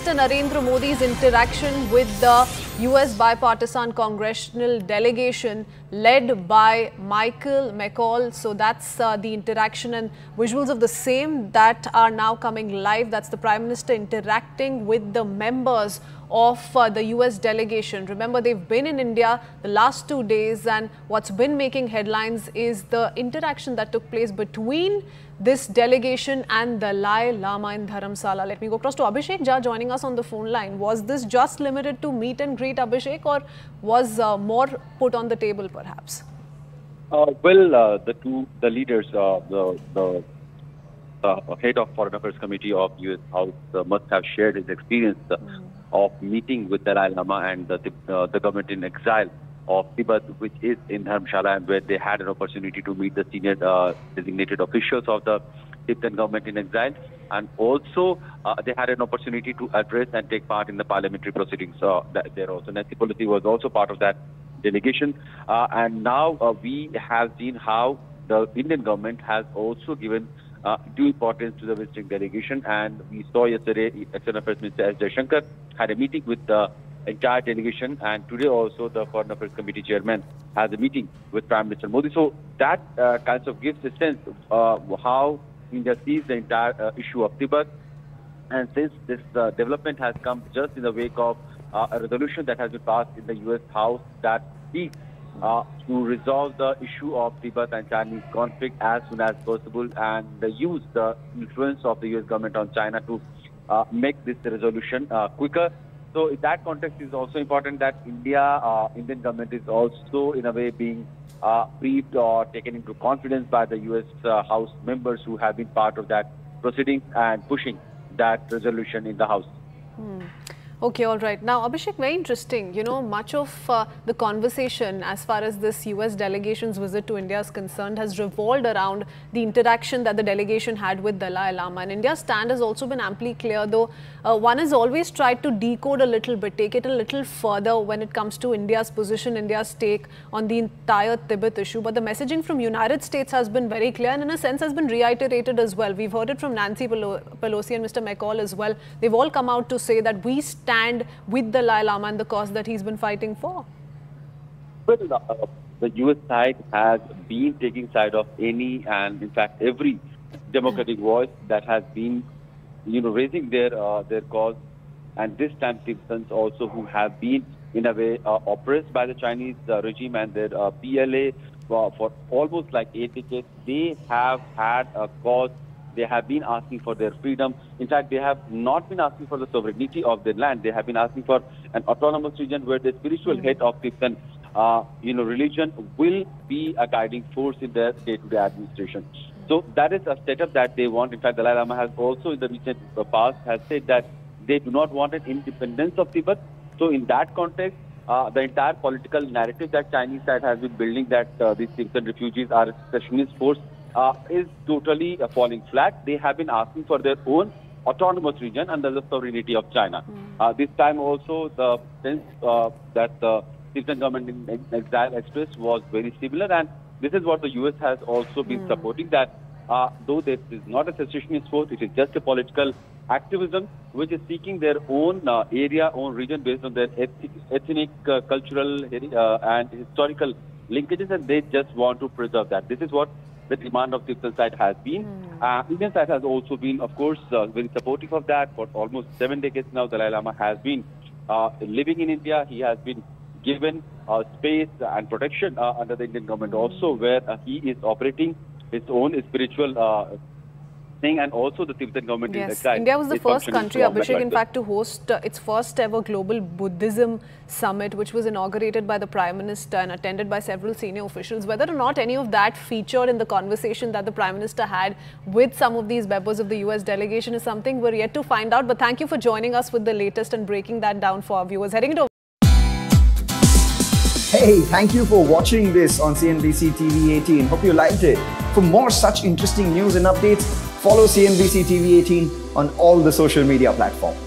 Minister Narendra Modi's interaction with the US bipartisan Congressional Delegation led by McCaul. So that's the interaction and visuals of the same that are now coming live. That's the Prime Minister interacting with the members of the US delegation. Remember, they've been in India the last 2 days, and what's been making headlines is the interaction that took place between this delegation and Dalai Lama in Dharamsala. Let me go across to Abhishek Jha joining us on the phone line. Was this just limited to meet and greet, Abhishek, or was more put on the table perhaps? The leaders, the head of Foreign Affairs Committee of US House must have shared his experience of meeting with Dalai Lama and the government in exile of Tibet, which is in Dharamshala, and where they had an opportunity to meet the senior designated officials of the Tibetan government in exile, and also they had an opportunity to address and take part in the parliamentary proceedings. There also Nancy Pelosi was also part of that delegation, and now we have seen how the Indian government has also given due importance to the visiting delegation, and we saw yesterday External Affairs Minister S. Jaishankar had a meeting with the entire delegation, and today also the Foreign Affairs Committee chairman has a meeting with Prime Minister Modi. So that kind of gives a sense of how India sees the entire issue of Tibet. And since this development has come just in the wake of a resolution that has been passed in the US House that seeks to resolve the issue of Tibet and Chinese conflict as soon as possible, and use the influence of the US government on China to make this resolution quicker. So in that context, it is also important that Indian government is also in a way being briefed or taken into confidence by the US House members who have been part of that proceedings and pushing that resolution in the House. Okay, all right. Now, Abhishek, very interesting. You know, much of the conversation as far as this US delegation's visit to India is concerned has revolved around the interaction that the delegation had with Dalai Lama. And India's stand has also been amply clear, though one has always tried to decode a little bit, take it a little further when it comes to India's position, India's take on the entire Tibet issue. But the messaging from United States has been very clear and in a sense has been reiterated as well. We've heard it from Nancy Pelosi and Mr. McCaul as well. They've all come out to say that we stand with the Dalai Lama and the cause that he's been fighting for. Well, the US side has been taking side of any and in fact every democratic voice that has been, raising their cause, and this time Tibetans also who have been in a way oppressed by the Chinese regime and their PLA for almost like 8 decades. They have had a cause. They have been asking for their freedom. In fact, they have not been asking for the sovereignty of their land. They have been asking for an autonomous region where the spiritual head of Tibetan, religion will be a guiding force in their day-to-day administration. So that is a setup that they want. In fact, Dalai Lama has also in the recent past has said that they do not want an independence of Tibet. So in that context, the entire political narrative that Chinese side has been building that these Tibetan refugees are a secessionist force is totally falling flat. They have been asking for their own autonomous region under the sovereignty of China. This time also the sense that the Tibetan government in exile expressed was very similar, and this is what the US has also been supporting, that though this is not a secessionist force, it is just a political activism which is seeking their own area, own region based on their ethnic, cultural and historical linkages, and they just want to preserve that. This is what the demand of Tibetan side has been. Indian side has also been, of course, very supportive of that. For almost 7 decades now, Dalai Lama has been living in India. He has been given space and protection under the Indian government also, where he is operating his own spiritual thing, and also the Tibetan government in exile. India was the first country, Abhishek, in fact, to host its first ever global Buddhism summit, which was inaugurated by the Prime Minister and attended by several senior officials. Whether or not any of that featured in the conversation that the Prime Minister had with some of these members of the US delegation is something we're yet to find out. But thank you for joining us with the latest and breaking that down for our viewers. Heading into Hey, thank you for watching this on CNBC TV 18. Hope you liked it. For more such interesting news and updates, follow CNBC TV 18 on all the social media platforms.